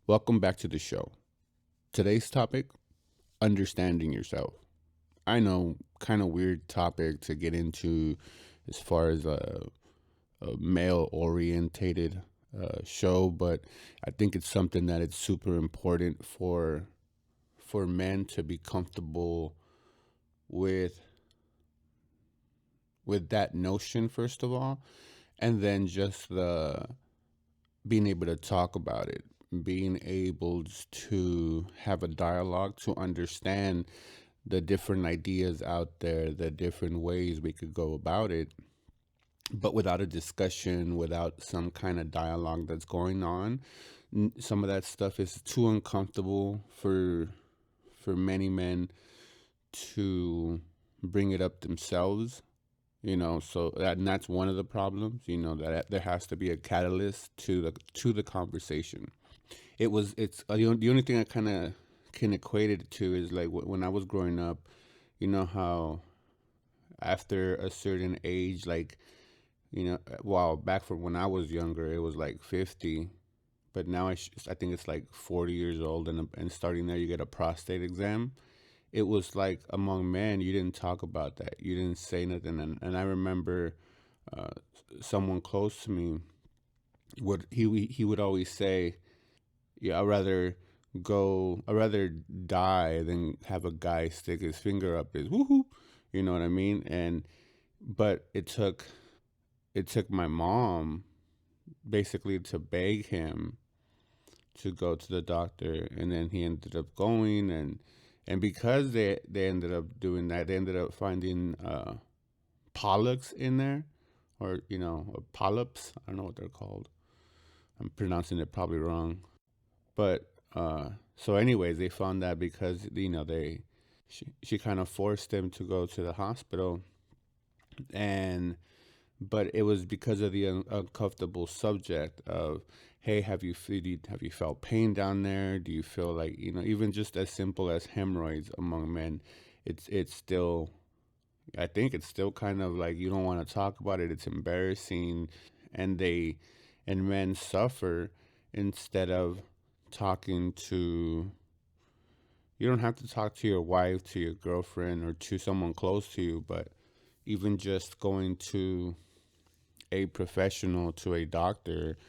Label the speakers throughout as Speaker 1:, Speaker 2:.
Speaker 1: Welcome back to the show. Today's topic, understanding yourself. I know, kind of weird topic to get into as far as a male orientated show, but I think it's something that it's super important for men to be comfortable with with that notion first of all, and then just the being able to talk about it, being able to have a dialogue to understand the different ideas out there, the different ways we could go about it, but without a discussion, without some kind of dialogue that's going on. Some of that stuff is too uncomfortable for many men to bring it up themselves. And that's one of the problems. That there has to be a catalyst to the conversation. The only thing I kind of can equate it to is like when I was growing up. You know how after a certain age, like well, back from when I was younger, it was like 50, but now I think it's like 40 years old, and starting there, you get a prostate exam. It was like among men, you didn't talk about that, you didn't say nothing, and I remember uh, someone close to me he would always say, yeah, I'd rather die than have a guy stick his finger up his woohoo. You know what I mean? And but it took my mom basically to beg him to go to the doctor, and then he ended up going, and because they ended up doing that, they ended up finding polyps in there, or polyps. I don't know what they're called. I'm pronouncing it probably wrong. But so anyways, they found that because she kind of forced them to go to the hospital, and but it was because of the uncomfortable subject of, hey, have you felt pain down there? Do you feel like, even just as simple as hemorrhoids among men, it's still, I think it's still kind of like you don't want to talk about it. It's embarrassing, and men suffer instead of talking to. You don't have to talk to your wife, to your girlfriend, or to someone close to you, but even just going to a professional, to a doctor,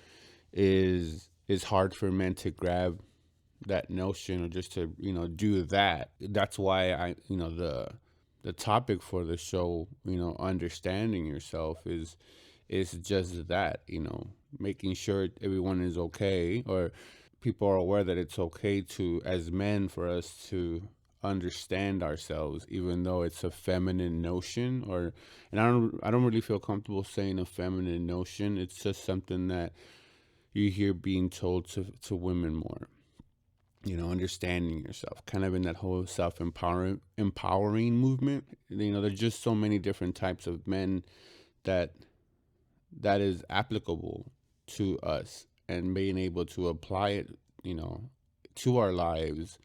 Speaker 1: is hard for men to grab that notion, or just to do that. That's why the topic for the show, understanding yourself, is just that, making sure everyone is okay, or people are aware that it's okay to, as men, for us to understand ourselves, even though it's a feminine notion. And I don't really feel comfortable saying a feminine notion. It's just something that you hear being told to women more. Understanding yourself, kind of in that whole empowering movement. There's just so many different types of men that that is applicable to us, and being able to apply it, you know, to our lives,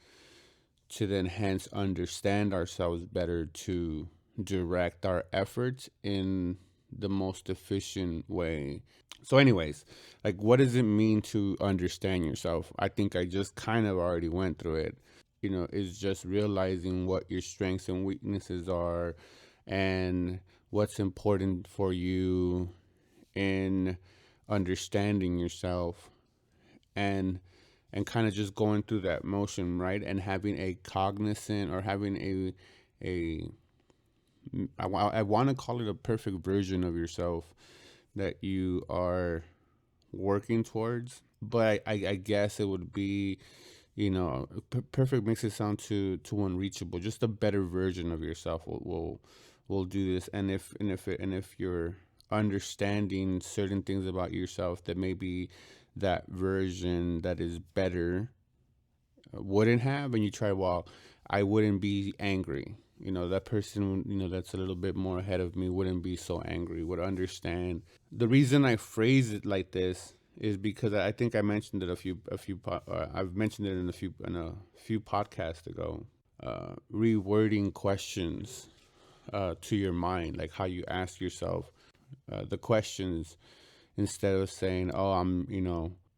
Speaker 1: to then hence understand ourselves better, to direct our efforts in the most efficient way. So, anyways, like, what does it mean to understand yourself? I think I just kind of already went through it. Is just realizing what your strengths and weaknesses are, and what's important for you in understanding yourself, and kind of just going through that motion, right? And having a cognizant, or having a I want to call it a perfect version of yourself that you are working towards. But I guess it would be, perfect makes it sound too unreachable. Just a better version of yourself will do this. And if you're understanding certain things about yourself that maybe that version that is better wouldn't have, and you try, well, I wouldn't be angry. That person, that's a little bit more ahead of me wouldn't be so angry, would understand. The reason I phrase it like this is because I think I mentioned it I've mentioned it in a few podcasts ago. Rewording questions to your mind, like how you ask yourself the questions, instead of saying, "Oh, I'm,"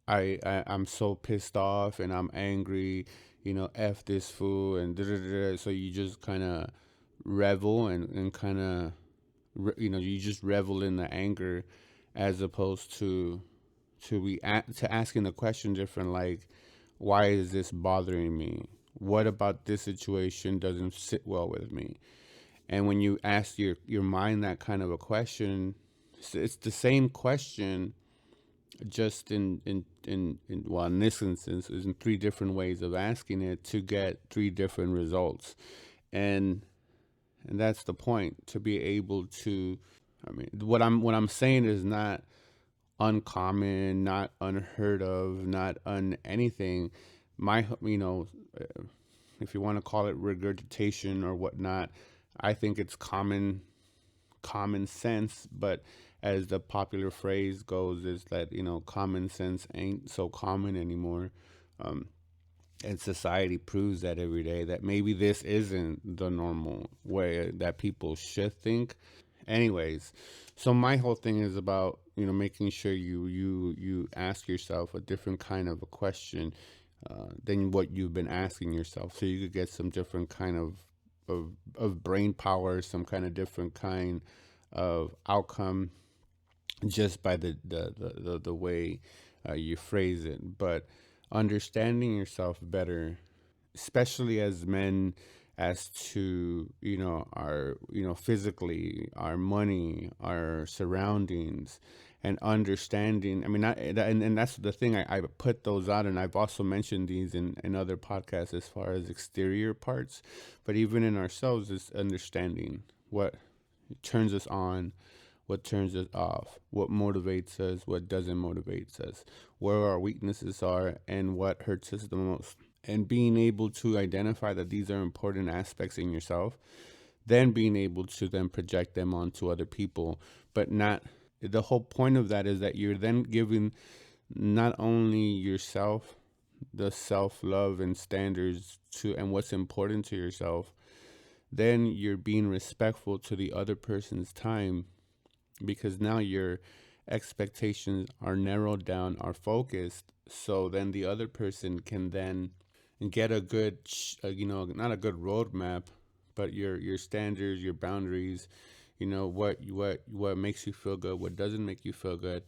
Speaker 1: I'm so pissed off and I'm angry, f this fool and da da da. So you just kind of revel and kind of you just revel in the anger, as opposed to asking the question different, like, why is this bothering me? What about this situation doesn't sit well with me? And when you ask your mind that kind of a question, it's the same question, just in well, in this instance, is in three different ways of asking it to get three different results. And and that's the point, to be able to, I mean, what I'm saying is not uncommon, not unheard of, not anything. My, if you want to call it regurgitation or whatnot, I think it's common sense. But as the popular phrase goes, is that common sense ain't so common anymore. Um, and society proves that every day, that maybe this isn't the normal way that people should think. Anyways, so my whole thing is about making sure you ask yourself a different kind of a question than what you've been asking yourself, so you could get some different kind of brain power, some kind of different kind of outcome, just by the way you phrase it. But understanding yourself better, especially as men, as to our physically, our money, our surroundings, and understanding. I mean, and that's the thing. I put those out, and I've also mentioned these in other podcasts, as far as exterior parts. But even in ourselves, is understanding what turns us on, what turns us off, what motivates us, what doesn't motivate us, where our weaknesses are, and what hurts us the most. And being able to identify that these are important aspects in yourself, then being able to then project them onto other people. But not, the whole point of that is that you're then giving not only yourself the self love and standards to, and what's important to yourself, then you're being respectful to the other person's time, because now your expectations are narrowed down, are focused. So then the other person can then get a good, not a good roadmap, but your standards, your boundaries, what makes you feel good, what doesn't make you feel good.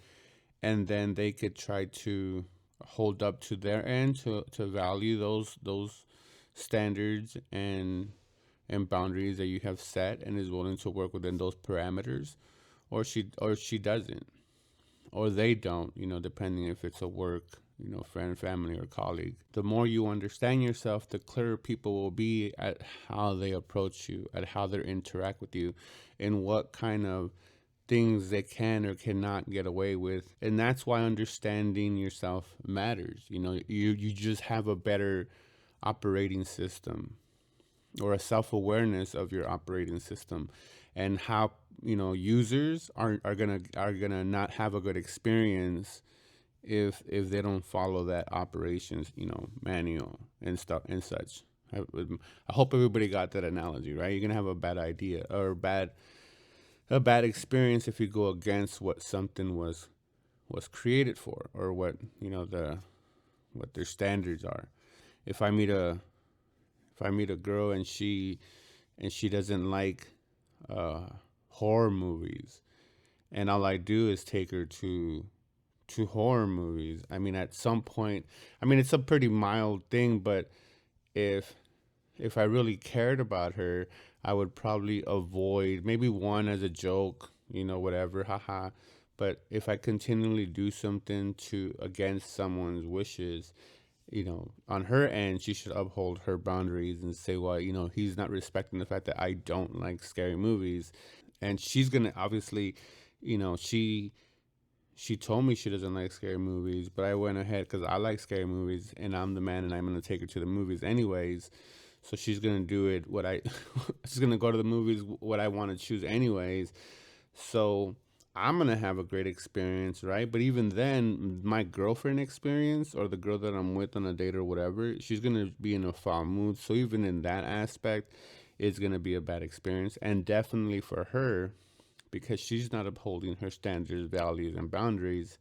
Speaker 1: And then they could try to hold up to their end, to value those standards and boundaries that you have set, and is willing to work within those parameters. Or she doesn't, or they don't, depending if it's a work, friend, family, or colleague. The more you understand yourself, the clearer people will be at how they approach you, at how they interact with you, and what kind of things they can or cannot get away with. And that's why understanding yourself matters. You just have a better operating system, or a self-awareness of your operating system, and how users are gonna not have a good experience if they don't follow that operations manual and stuff and such. I hope everybody got that analogy right. You're gonna have a bad idea, or a bad experience, if you go against what something was created for, or what their standards are. If i meet a if i meet a girl, and she doesn't like uh horror movies, and all I do is take her to horror movies. I mean, at some point, I mean, it's a pretty mild thing, but if if I really cared about her, I would probably avoid, maybe one as a joke, whatever, haha. But if I continually do something to against someone's wishes, on her end, she should uphold her boundaries and say, well, he's not respecting the fact that I don't like scary movies. And she's gonna obviously, she told me she doesn't like scary movies, but I went ahead because I like scary movies, and I'm the man, and I'm gonna take her to the movies anyways. So she's gonna do it. She's gonna go to the movies what I want to choose anyways. So I'm gonna have a great experience, right? But even then, my girlfriend experience, or the girl that I'm with on a date or whatever, she's gonna be in a foul mood. So even in that aspect, it's gonna be a bad experience, and definitely for her, because she's not upholding her standards, values, and boundaries.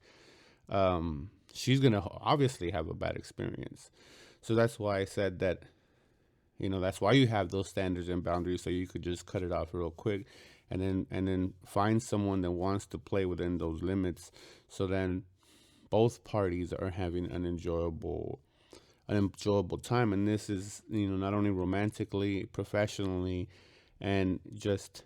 Speaker 1: she's going to obviously have a bad experience. So that's why I said that, that's why you have those standards and boundaries, so you could just cut it off real quick, and then find someone that wants to play within those limits. So then both parties are having an enjoyable time. And this is, not only romantically, professionally, and just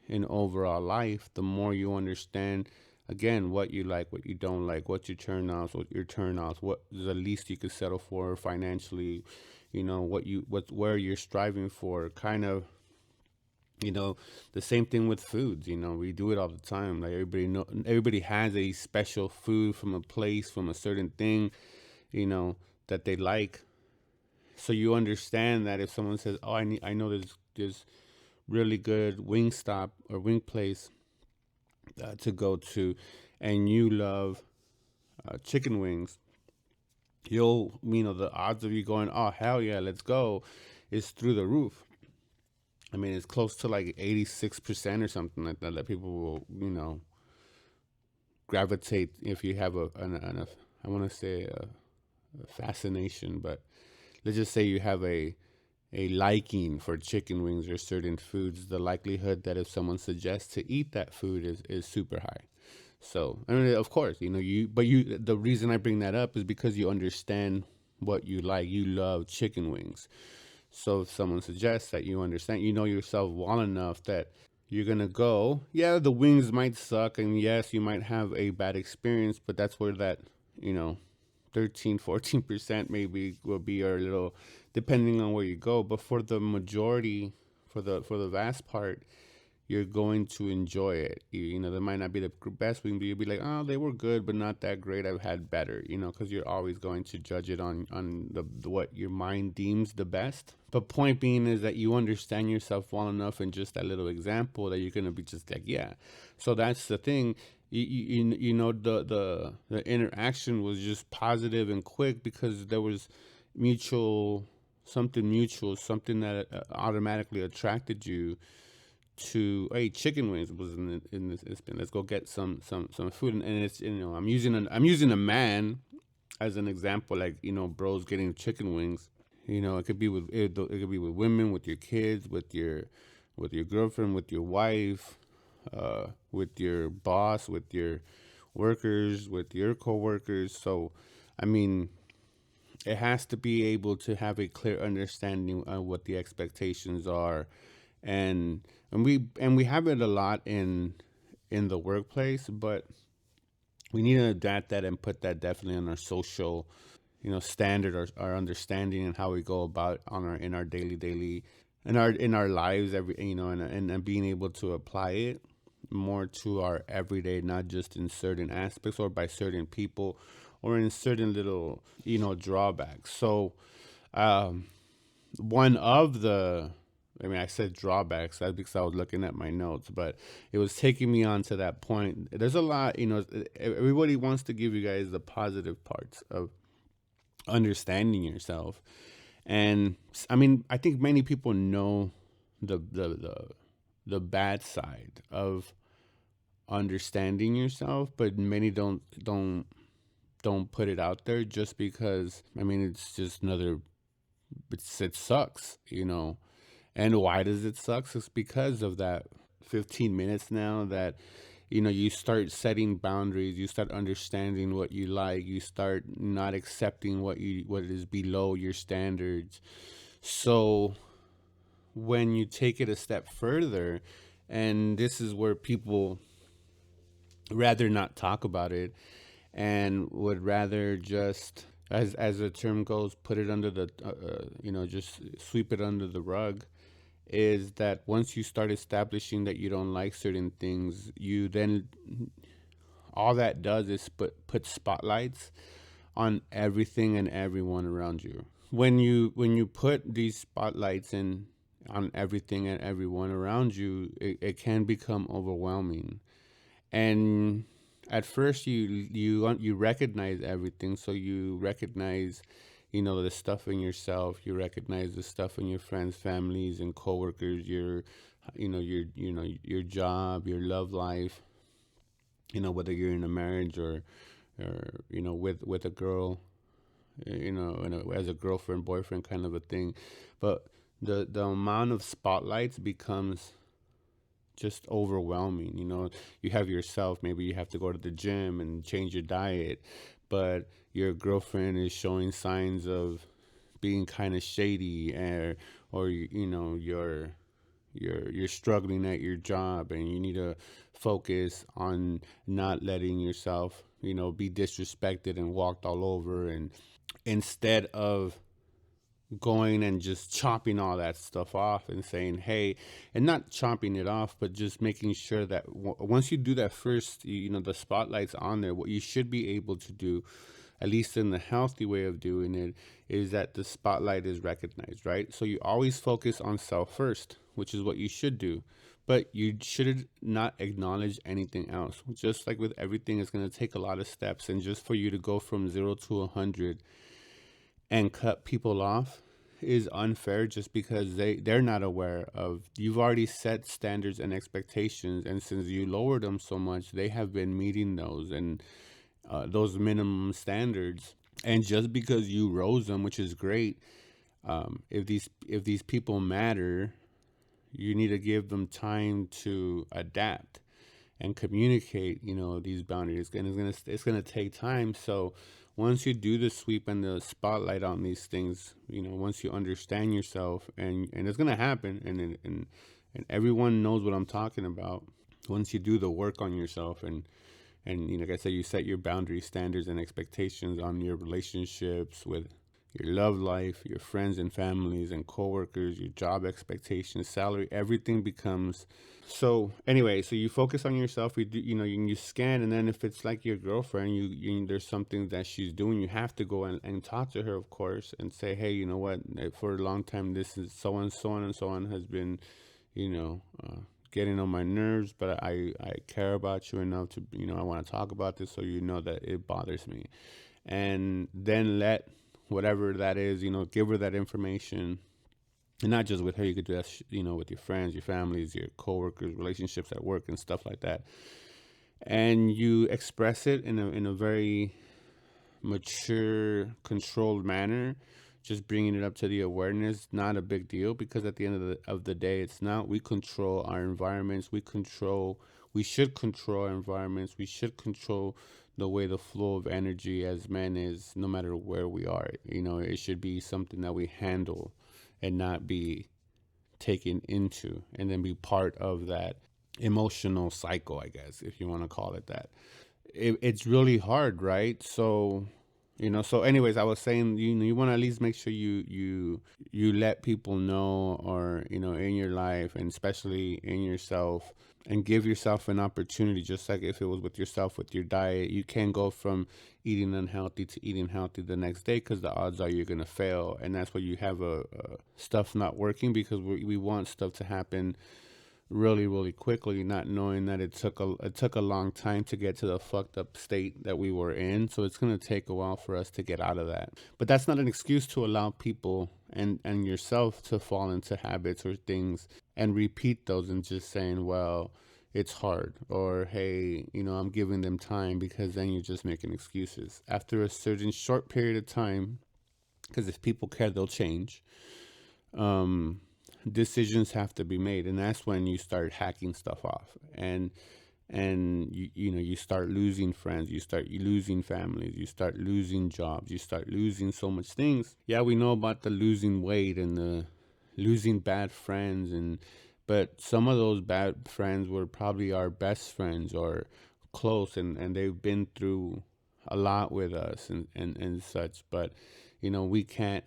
Speaker 1: in overall life. The more you understand, again, what you like, what you don't like, what your turn offs, what your turn offs, what is the least you could settle for financially, where you're striving for, kind of, you know the same thing with foods. We do it all the time. Like, everybody has a special food from a place, from a certain thing, you know that they like. So you understand that if someone says, "Oh, I know there's really good wing stop or wing place to go to," and you love chicken wings, the odds of you going, "Oh, hell yeah, let's go," is through the roof. I mean, it's close to like 86% or something like that, that people will, gravitate if you have I want to say a fascination, but let's just say you have a liking for chicken wings or certain foods. The likelihood that if someone suggests to eat that food is super high. So, I mean, of course, the reason I bring that up is because you understand what you like. You love chicken wings. So if someone suggests that, you understand, you know yourself well enough that you're gonna go. Yeah, the wings might suck, and yes, you might have a bad experience, but that's where that, you know, 13, 14% maybe will be your little, depending on where you go. But for the majority, for the vast part, you're going to enjoy it. They might not be the best wing, but you'll be like, "Oh, they were good, but not that great. I've had better." Because you're always going to judge it on the what your mind deems the best. But point being is that you understand yourself well enough in just that little example that you're gonna be just like, yeah. So that's the thing. The interaction was just positive and quick because there was mutual, something that automatically attracted you to, hey, chicken wings was in this instant. Let's go get some food. And it's, I'm using a man as an example, like, bros getting chicken wings. It could be with women, with your kids, with your girlfriend, with your wife, with your boss, with your workers, with your coworkers. So, I mean, it has to be able to have a clear understanding of what the expectations are, and we have it a lot in the workplace, but we need to adapt that and put that definitely on our social, standard, or our understanding, and how we go about on our in our daily in our lives, every, and being able to apply it more to our everyday, not just in certain aspects or by certain people or in certain little, drawbacks. So, um, one of the I mean, I said drawbacks. That's because I was looking at my notes, but it was taking me on to that point. There's a lot, everybody wants to give you guys the positive parts of understanding yourself. And I mean, I think many people know the bad side of understanding yourself, but many don't put it out there, just because, I mean, it's just it sucks. And why does it suck? It's because of that 15 minutes now that, you start setting boundaries, you start understanding what you like, you start not accepting what is below your standards. So when you take it a step further, and this is where people rather not talk about it, and would rather just, as the term goes, put it under the just sweep it under the rug, is that once you start establishing that you don't like certain things, you then, all that does is put spotlights on everything and everyone around you. When you put these spotlights in on everything and everyone around you, it can become overwhelming. And at first, you recognize everything. So you recognize, the stuff in yourself, you recognize the stuff in your friends, families, and coworkers, your job, your love life, whether you're in a marriage, or with a girl, as a girlfriend boyfriend kind of a thing. But the amount of spotlights becomes just overwhelming. You have yourself, maybe you have to go to the gym and change your diet, but your girlfriend is showing signs of being kind of shady, or you're struggling at your job, and you need to focus on not letting yourself be disrespected and walked all over, and instead of going and just chopping all that stuff off and saying, hey, and not chopping it off, but just making sure that once you do that first, the spotlight's on there. What you should be able to do, at least in the healthy way of doing it, is that the spotlight is recognized, right? So you always focus on self first, which is what you should do. But you should not acknowledge anything else. Just like with everything, it's going to take a lot of steps. And just for you to go from 0 to 100 and cut people off is unfair, just because they're not aware of, you've already set standards and expectations, and since you lowered them so much, they have been meeting those, and those minimum standards. And just because you rose them, which is great, if these people matter, you need to give them time to adapt and communicate, these boundaries. And it's gonna take time. So once you do the sweep and the spotlight on these things, once you understand yourself, and it's gonna happen, and everyone knows what I'm talking about. Once you do the work on yourself, and like I said, you set your boundary standards and expectations on your relationships with your love life, your friends and families and coworkers, your job expectations, salary, everything becomes. So anyway, so you focus on yourself. You scan, and then if it's like your girlfriend, there's something that she's doing, you have to go and talk to her, of course, and say, hey, you know what? For a long time, this is so and so and so on has been, you know, getting on my nerves, but I care about you enough to, I want to talk about this, so that it bothers me, and then let whatever that is, give her that information. And not just with her, you could do that, with your friends, your families, your coworkers, relationships at work, and stuff like that. And you express it in a very mature, controlled manner, just bringing it up to the awareness. Not a big deal, because at the end of the day, it's not. We control our environments. We should control our environments. We should control the way the flow of energy as men is, no matter where we are. It should be something that we handle and not be taken into, and then be part of that emotional cycle, I guess, if you want to call it that. It's really hard, right? So anyways, I was saying, you want to at least make sure you let people know, or in your life, and especially in yourself, and give yourself an opportunity. Just like if it was with yourself, with your diet, you can't go from eating unhealthy to eating healthy the next day, because the odds are you're going to fail. And that's why you have stuff not working, because we want stuff to happen really, really quickly, not knowing that it took a long time to get to the fucked up state that we were in. So it's gonna take a while for us to get out of that. But that's not an excuse to allow people and yourself to fall into habits or things and repeat those, and just saying, well, it's hard, or hey, I'm giving them time, because then you're just making excuses. After a certain short period of time, because if people care, they'll change. Um, Decisions have to be made, and that's when you start hacking stuff off, and you start losing friends, you start losing families, you start losing jobs, you start losing so much things. Yeah, we know about the losing weight and the losing bad friends, but some of those bad friends were probably our best friends, or close, and they've been through a lot with us, and such. But we can't,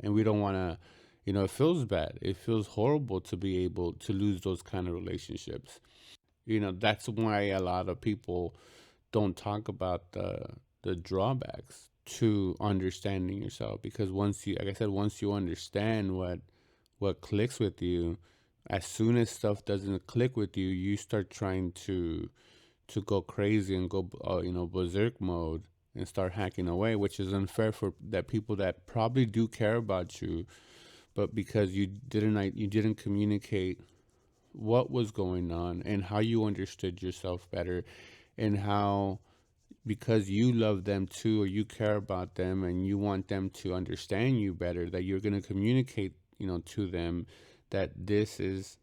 Speaker 1: and we don't want to. It feels bad. It feels horrible to be able to lose those kind of relationships. That's why a lot of people don't talk about the drawbacks to understanding yourself, because once you, like I said, once you understand what clicks with you, as soon as stuff doesn't click with you, you start trying to go crazy and go berserk mode, and start hacking away, which is unfair for that people that probably do care about you, but because you didn't communicate what was going on, and how you understood yourself better, and how because you love them too, or you care about them and you want them to understand you better, that you're going to communicate, to them that this is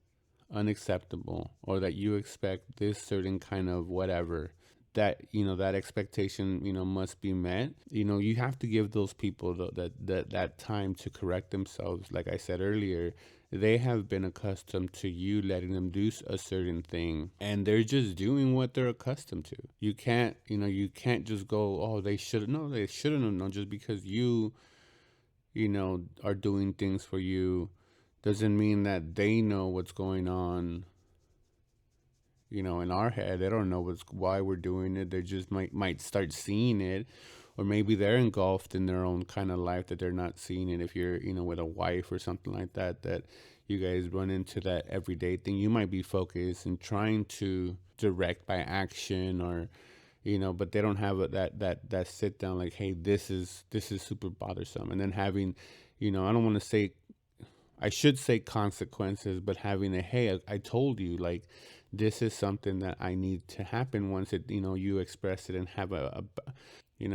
Speaker 1: unacceptable, or that you expect this certain kind of whatever, that that expectation must be met. You have to give those people that time to correct themselves. Like I said earlier, they have been accustomed to you letting them do a certain thing, and they're just doing what they're accustomed to. You can't just go, oh, they should, no, they shouldn't have known. Just because you are doing things for you doesn't mean that they know what's going on, in our head. They don't know why we're doing it. They just might start seeing it, or maybe they're engulfed in their own kind of life that they're not seeing it. If you're, with a wife or something like that, that you guys run into that everyday thing, you might be focused and trying to direct by action, or but they don't have that sit down, like, hey, this is super bothersome, and then having, I don't want to say, I should say consequences, but having a, hey, I told you, like, this is something that I need to happen. Once it, you express it, and have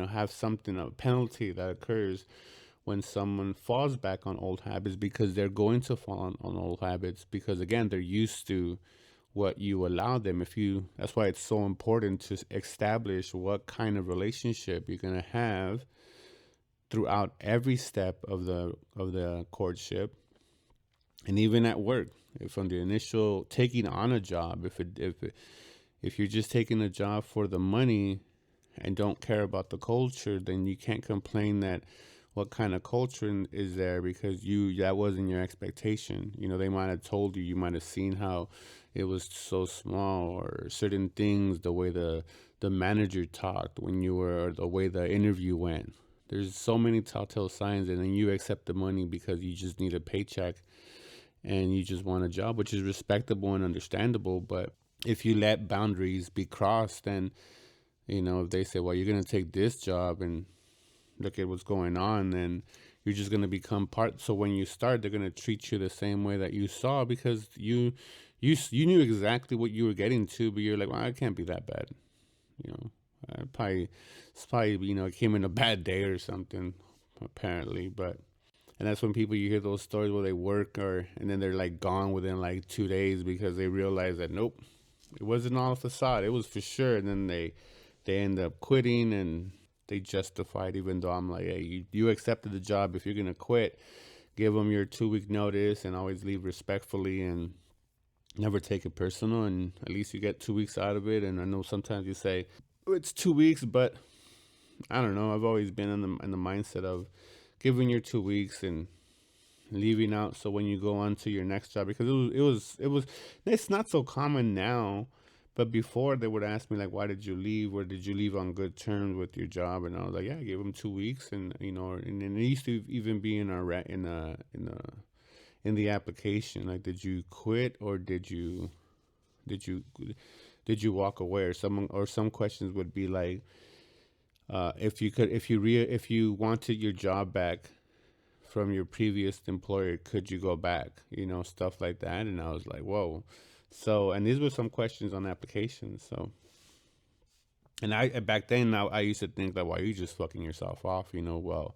Speaker 1: have something, a penalty that occurs when someone falls back on old habits, because they're going to fall on old habits, because again, they're used to what you allow them. That's why it's so important to establish what kind of relationship you're going to have throughout every step of the courtship, and even at work. From the initial taking on a job, if you're just taking a job for the money and don't care about the culture, then you can't complain that what kind of culture is there, because that wasn't your expectation. They might have told you, you might have seen how it was so small, or certain things, the way the manager talked when you were, or the way the interview went. There's so many telltale signs, and then you accept the money because you just need a paycheck and you just want a job, which is respectable and understandable. But if you let boundaries be crossed, then, if they say, well, you're going to take this job and look at what's going on, then you're just going to become part. So when you start, they're going to treat you the same way that you saw, because you knew exactly what you were getting to, but you're like, well, it can't be that bad. You know, it's probably, it came in a bad day or something, apparently. But and that's when you hear those stories where they work, and then they're like gone within like 2 days, because they realize that, nope, it wasn't all a facade. It was for sure. And then they end up quitting, and they justify it, even though I'm like, hey, you accepted the job. If you're gonna quit, give them your 2-week notice, and always leave respectfully, and never take it personal, and at least you get 2 weeks out of it. And I know sometimes you say, oh, it's 2 weeks, but I don't know. I've always been in the mindset of giving your 2 weeks and leaving out, so when you go on to your next job, because it was it's not so common now, but before they would ask me, like, why did you leave, or did you leave on good terms with your job? And I was like, yeah, I gave them 2 weeks. And and it used to even be in our in the application, like, did you quit, or did you did you walk away? Or some questions would be like, if you wanted your job back from your previous employer, could you go back? Stuff like that. And I was like, whoa. So, and these were some questions on applications. So, and I back then, now I used to think that, why are you just fucking yourself off? Well,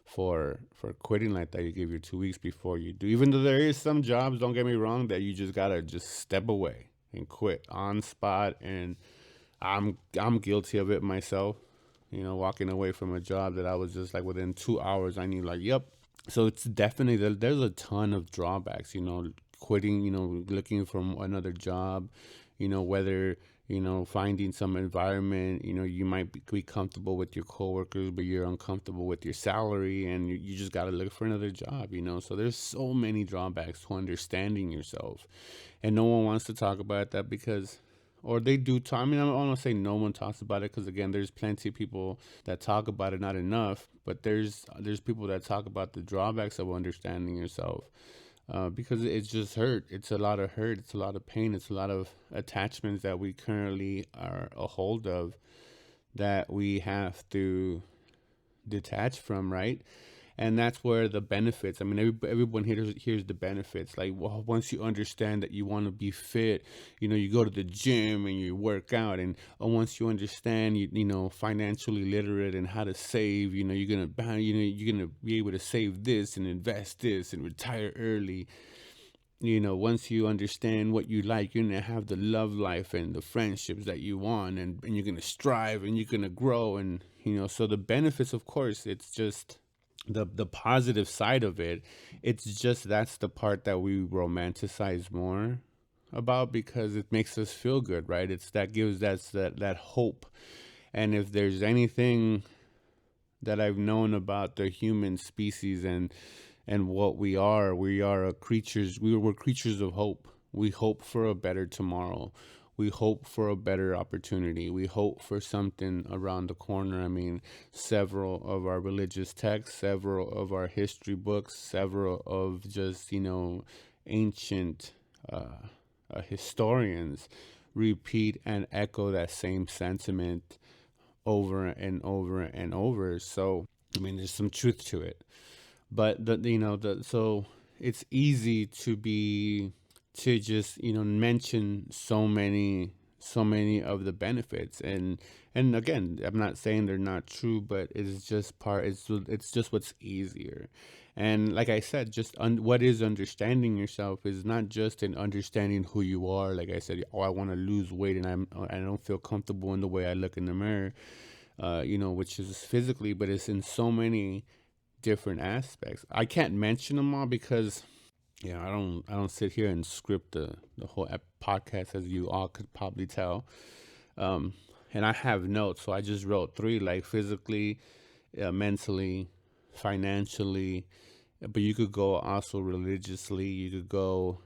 Speaker 1: for quitting like that, you give your 2 weeks before you do. Even though there is some jobs, don't get me wrong, that you just gotta just step away and quit on spot. And I'm guilty of it myself. Walking away from a job that I was just like, within 2 hours, I knew, like, yep. So it's definitely, there's a ton of drawbacks. Quitting. Looking for another job. Whether finding some environment. You might be comfortable with your coworkers, but you're uncomfortable with your salary, and you just got to look for another job. So there's so many drawbacks to understanding yourself, and no one wants to talk about that, because, or they do talk. I mean, I don't want to say no one talks about it, because again, there's plenty of people that talk about it, not enough. But there's people that talk about the drawbacks of understanding yourself, because it's just hurt. It's a lot of hurt. It's a lot of pain. It's a lot of attachments that we currently are a hold of, that we have to detach from, right? And that's where the benefits, I mean, everyone hears the benefits. Like, well, once you understand that you want to be fit, you go to the gym and you work out. And once you understand, financially literate and how to save, you're gonna be able to save this and invest this and retire early. Once you understand what you like, you're gonna have the love life and the friendships that you want, and you're gonna strive and you're gonna grow. And so the benefits, of course, it's just the positive side of it. It's just that's the part that we romanticize more about, because it makes us feel good, right? It's that gives that hope. And if there's anything that I've known about the human species and what we are creatures. We're creatures of hope. We hope for a better tomorrow. We hope for a better opportunity. We hope for something around the corner. I mean, several of our religious texts, several of our history books, several of just, ancient historians repeat and echo that same sentiment over and over and over. So, I mean, there's some truth to it. But so it's easy to just mention so many of the benefits. And again, I'm not saying they're not true, but it's just what's easier. And like I said, just what is understanding yourself is not just in understanding who you are. Like I said, oh, I want to lose weight and I don't feel comfortable in the way I look in the mirror, which is physically, but it's in so many different aspects. I can't mention them all because I don't sit here and script the whole podcast, as you all could probably tell. And I have notes, so I just wrote three, like physically, mentally, financially, but you could go also religiously. You could go.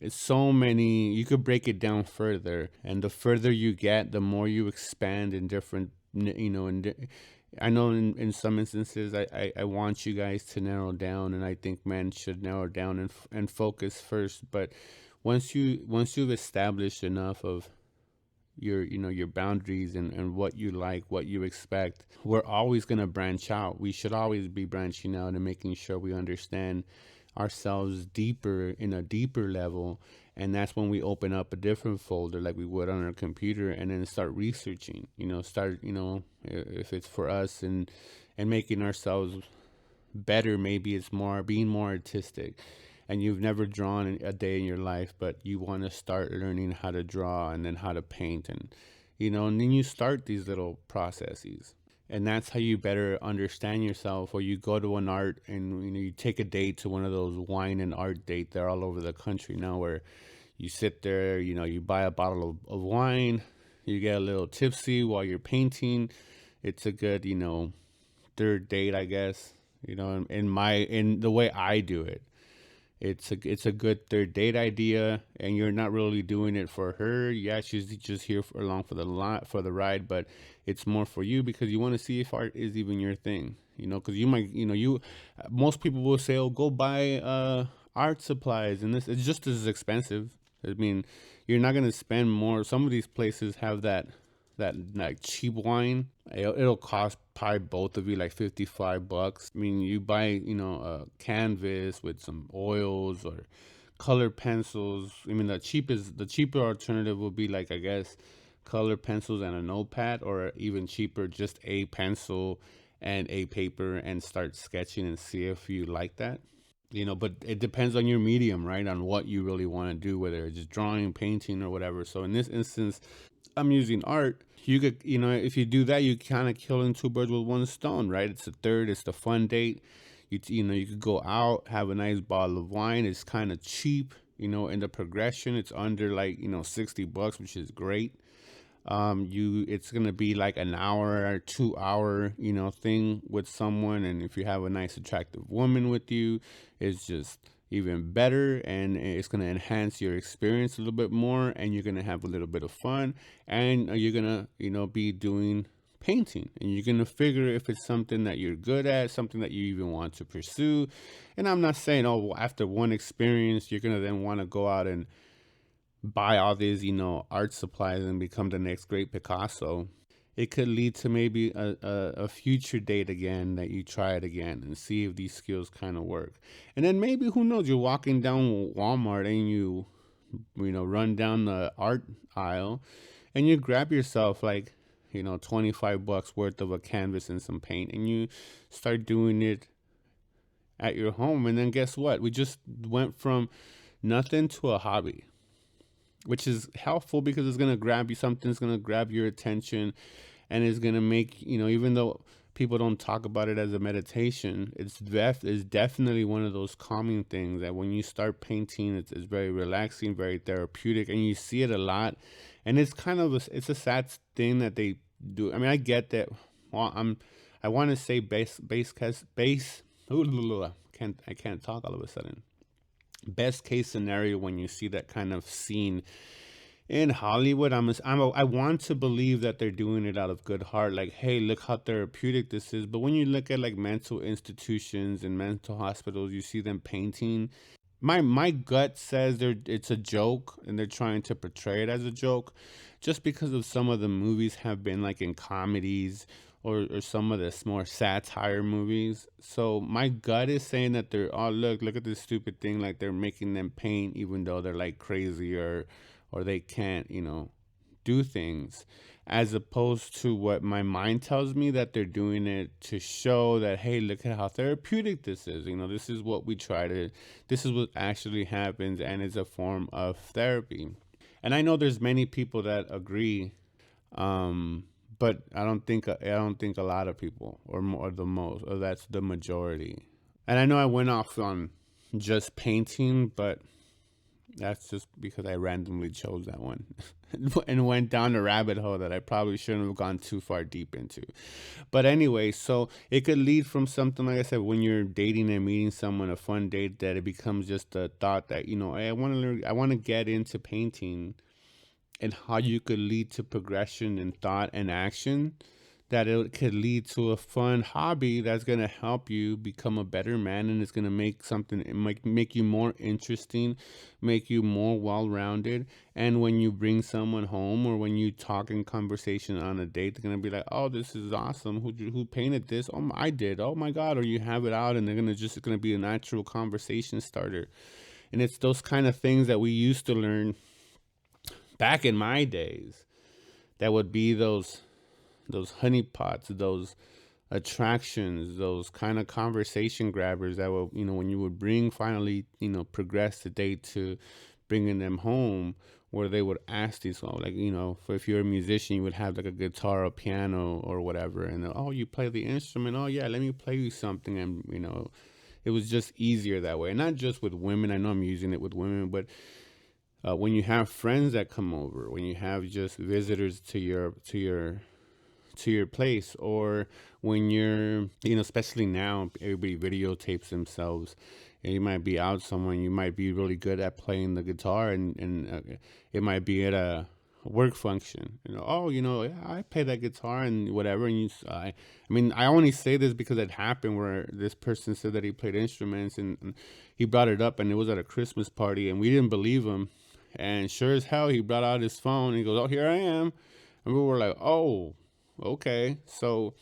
Speaker 1: It's so many. You could break it down further, and the further you get, the more you expand in different. I know in some instances, I want you guys to narrow down, and I think men should narrow down and focus first. But once you've established enough of your boundaries and what you like, what you expect, we're always going to branch out. We should always be branching out and making sure we understand ourselves deeper, in a deeper level. And that's when we open up a different folder like we would on our computer, and then start researching, if it's for us, and making ourselves better. Maybe it's more being more artistic, and you've never drawn in a day in your life, but you want to start learning how to draw and then how to paint. And then you start these little processes, and that's how you better understand yourself. Or you go to an art, and you take a date to one of those wine and art dates. They're all over the country now, where you sit there, you buy a bottle of wine, you get a little tipsy while you're painting. It's a good, third date, I guess. In the way I do it, it's a good third date idea. And you're not really doing it for her. Yeah, she's just here along for the ride, but it's more for you, because you want to see if art is even your thing. Because you might, most people will say, oh, go buy art supplies, and this it's just as expensive. I mean, you're not gonna spend more. Some of these places have that like cheap wine. It'll cost probably both of you like $55. I mean, you buy a canvas with some oils or color pencils. I mean, the cheaper alternative would be, like, I guess, color pencils and a notepad, or even cheaper, just a pencil and a paper, and start sketching and see if you like that. But it depends on your medium, right? On what you really want to do, whether it's just drawing, painting, or whatever. So in this instance, I'm using art. You could, if you do that, you kind of killing two birds with one stone, right? It's the fun date. You could go out, have a nice bottle of wine. It's kind of cheap, in the progression. It's under, like, $60, which is great. It's gonna be like an hour or 2 hour thing with someone. And if you have a nice attractive woman with you, it's just even better, and it's gonna enhance your experience a little bit more, and you're gonna have a little bit of fun. And you're gonna be doing painting, and you're gonna figure if it's something that you're good at, something that you even want to pursue. And I'm not saying, oh, well, after one experience you're gonna then want to go out and buy all these art supplies and become the next great Picasso. it could lead to maybe a future date again, that you try it again and see if these skills kind of work. And then maybe, who knows, you're walking down Walmart and you run down the art aisle and you grab yourself like, 25 bucks worth of a canvas and some paint, and you start doing it at your home. And then guess what? We just went from nothing to a hobby, which is helpful because it's going to grab you, something's going to grab your attention, and it's going to make, even though people don't talk about it as a meditation, it's definitely one of those calming things that when you start painting, it's very relaxing, very therapeutic, and you see it a lot. And it's kind of it's a sad thing that they do. I mean, I get that. Well, I want to say base. I can't talk all of a sudden. Best case scenario, when you see that kind of scene in Hollywood, I want to believe that they're doing it out of good heart. Like, hey, look how therapeutic this is. But when you look at like mental institutions and mental hospitals, you see them painting. My gut says it's a joke, and they're trying to portray it as a joke, just because of some of the movies have been like in comedies, or some of the more satire movies. So my gut is saying that they're, oh, look at this stupid thing, like they're making them paint even though they're like crazy, or they can't, do things, as opposed to what my mind tells me, that they're doing it to show that, hey, look at how therapeutic this is. This is what we try to, this is what actually happens, and it's a form of therapy. And I know there's many people that agree, but I don't think a lot of people, or more, the most, or that's the majority. And I know I went off on just painting, but that's just because I randomly chose that one and went down a rabbit hole that I probably shouldn't have gone too far deep into. But anyway, so it could lead from something, like I said, when you're dating and meeting someone, a fun date, that it becomes just a thought that, hey, I want to learn, I want to get into painting, and how you could lead to progression in thought and action, that it could lead to a fun hobby that's going to help you become a better man, and it's going to make something, make you more interesting, make you more well-rounded. And when you bring someone home, or when you talk in conversation on a date, they're going to be like, oh, this is awesome, who painted this? Oh, I did. Oh my god. Or you have it out, and it's going to be a natural conversation starter. And it's those kind of things that we used to learn back in my days, that would be those honeypots, those attractions, those kind of conversation grabbers that will, when you would bring, finally, progress the date to bringing them home, where they would ask these, oh, like, if you're a musician, you would have like a guitar, a piano, or whatever, and oh, you play the instrument, oh yeah, let me play you something. And it was just easier that way. And not just with women, I know I'm using it with women, but when you have friends that come over, when you have just visitors to your place, or when you're, especially now, everybody videotapes themselves, and you might be out somewhere, and you might be really good at playing the guitar, and it might be at a work function. Oh, yeah, I play that guitar and whatever. And I mean, I only say this because it happened, where this person said that he played instruments, and he brought it up, and it was at a Christmas party, and we didn't believe him. And sure as hell, he brought out his phone, and he goes, oh, here I am. And we were like, oh, okay. So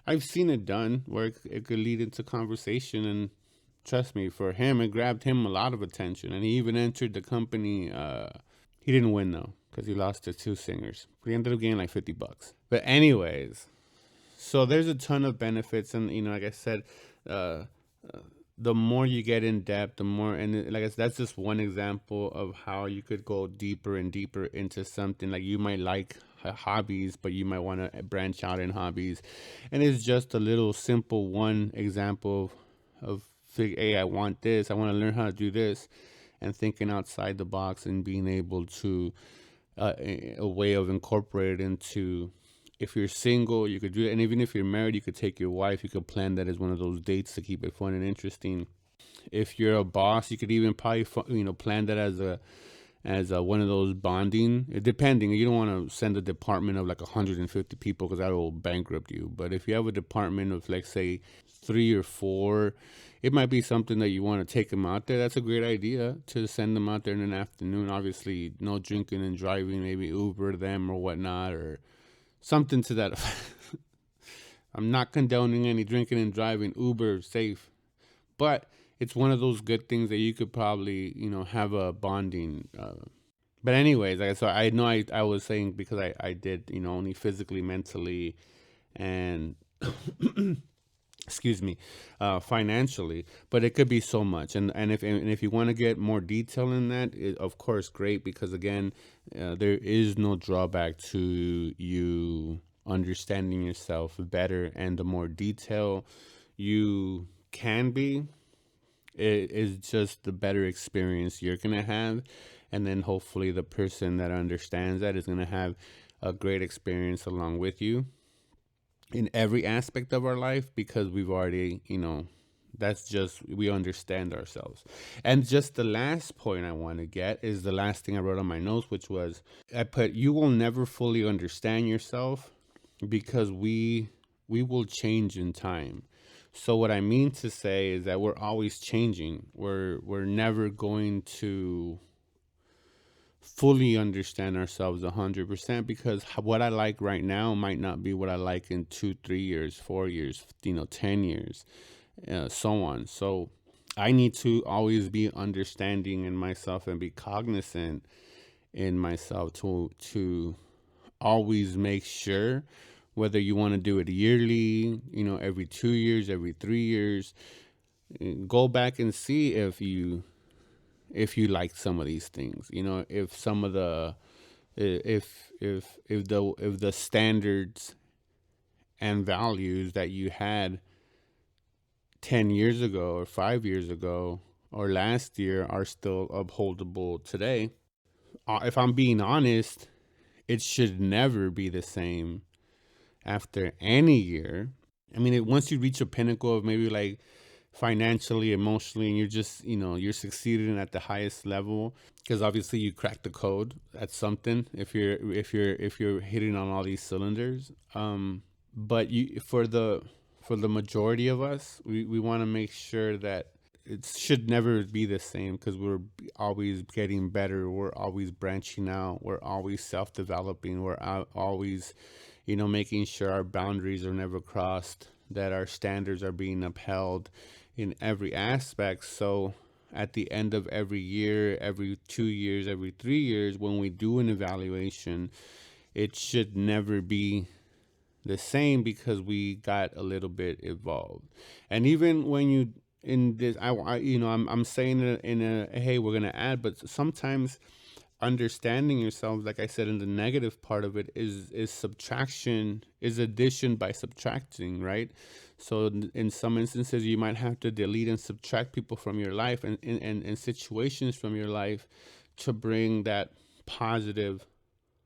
Speaker 1: I've seen it done, where it could lead into conversation. And trust me, for him, it grabbed him a lot of attention. And he even entered the company. He didn't win, though, because he lost to two singers. But he ended up getting like $50. But anyways, so there's a ton of benefits. And, like I said, uh, the more you get in depth, the more, and like I said, that's just one example of how you could go deeper and deeper into something. Like, you might like hobbies, but you might want to branch out in hobbies. And it's just a little simple one example of hey, I want this, I want to learn how to do this, and thinking outside the box, and being able to a way of incorporating into, if you're single, you could do it. And even if you're married, you could take your wife. You could plan that as one of those dates to keep it fun and interesting. If you're a boss, you could even probably plan that as one of those bonding. Depending, you don't want to send a department of like 150 people, because that will bankrupt you. But if you have a department of, like, say, 3 or 4, it might be something that you want to take them out there. That's a great idea, to send them out there in an afternoon. Obviously, no drinking and driving. Maybe Uber them or whatnot, or something to that effect. I'm not condoning any drinking and driving. Uber safe, but it's one of those good things that you could probably, have a bonding. But anyways, so I know I was saying because I did, only physically, mentally, and excuse me, financially, but it could be so much. And if you want to get more detail in that, of course, great, because again, there is no drawback to you understanding yourself better, and the more detail you can be, it is just the better experience you're gonna have, and then hopefully the person that understands that is gonna have a great experience along with you in every aspect of our life, because we've already, that's just, we understand ourselves. And just the last point I want to get is the last thing I wrote on my notes, which was, I put, you will never fully understand yourself because we will change in time. So what I mean to say is that we're always changing. We're never going to fully understand ourselves 100%, because what I like right now might not be what I like in 2, 3 years, 4 years, 10 years, so on. So I need to always be understanding in myself and be cognizant in myself to always make sure, whether you want to do it yearly, every 2 years, every 3 years, go back and see if you like some of these things, if some of the, if the standards and values that you had 10 years ago or 5 years ago or last year are still upholdable today. If I'm being honest, it should never be the same after any year. I mean, once you reach a pinnacle of maybe like financially, emotionally, and you're just, you're succeeding at the highest level, because obviously you cracked the code at something if you're hitting on all these cylinders. But for the majority of us, we want to make sure that it should never be the same, because we're always getting better, we're always branching out, we're always self-developing, we're always, making sure our boundaries are never crossed, that our standards are being upheld in every aspect. So at the end of every year, every 2 years, every 3 years, when we do an evaluation, it should never be the same, because we got a little bit evolved. And even when you in this, I'm saying it in a, hey, we're gonna add, but sometimes understanding yourself, like I said, in the negative part of it, is subtraction, is addition by subtracting, right? So in some instances, you might have to delete and subtract people from your life, and situations from your life, to bring that positive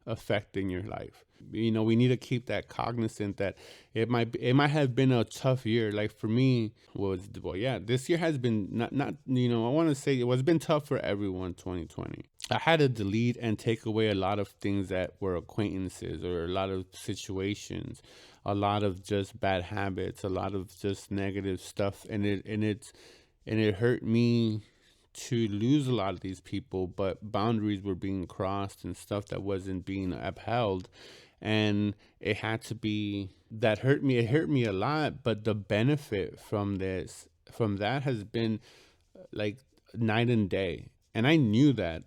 Speaker 1: effect in your life. We need to keep that cognizant that it might have been a tough year. Like for me, well, yeah, this year has been not I want to say it was been tough for everyone. 2020, I had to delete and take away a lot of things that were acquaintances, or a lot of situations, a lot of just bad habits, a lot of just negative stuff, and it hurt me to lose a lot of these people, but boundaries were being crossed and stuff that wasn't being upheld. And it had to be, that hurt me. It hurt me a lot, but the benefit from that has been like night and day. And I knew that,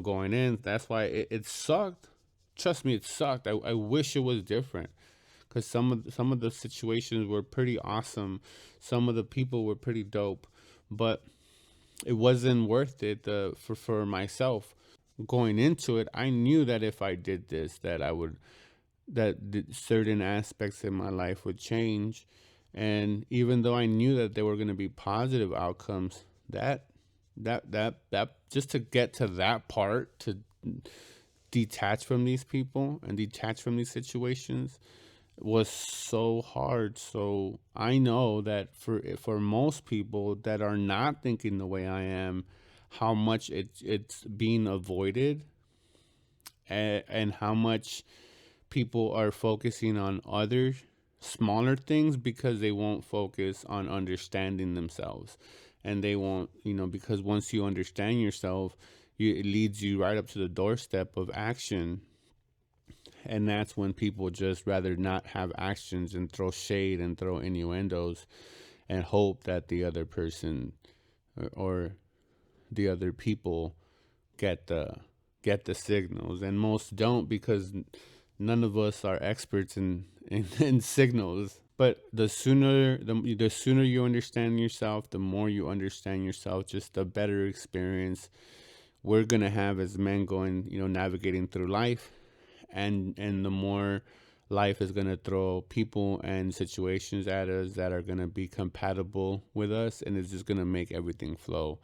Speaker 1: going in. That's why it sucked. Trust me, it sucked. I wish it was different, because some of the situations were pretty awesome. Some of the people were pretty dope, but it wasn't worth it, for myself. Going into it, I knew that if I did this, that certain aspects in my life would change. And even though I knew that there were going to be positive outcomes, that just to get to that part, to detach from these people and detach from these situations, was so hard. So I know that for most people that are not thinking the way I am, how much it's being avoided, and how much people are focusing on other smaller things, because they won't focus on understanding themselves. And they won't, because once you understand yourself, it leads you right up to the doorstep of action. And that's when people just rather not have actions and throw shade and throw innuendos and hope that the other person or the other people get the signals. And most don't, because none of us are experts in signals. But the sooner you understand yourself, the more you understand yourself, just the better experience we're gonna have as men going, navigating through life. And the more life is gonna throw people and situations at us that are gonna be compatible with us, and it's just gonna make everything flow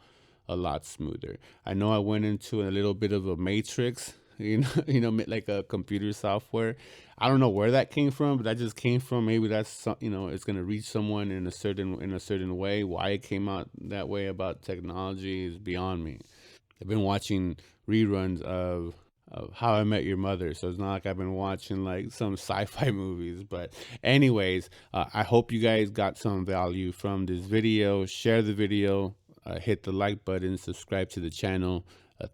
Speaker 1: a lot smoother. I know I went into a little bit of a matrix, like a computer software. I don't know where that came from, but that just came from, maybe that's it's gonna reach someone in a certain way. Why it came out that way about technology is beyond me. I've been watching reruns of How I Met Your Mother, so it's not like I've been watching like some sci-fi movies. But anyways, I hope you guys got some value from this video. Share the video, hit the like button, subscribe to the channel.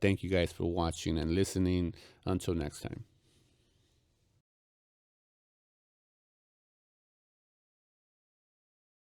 Speaker 1: Thank you guys for watching and listening. Until next time.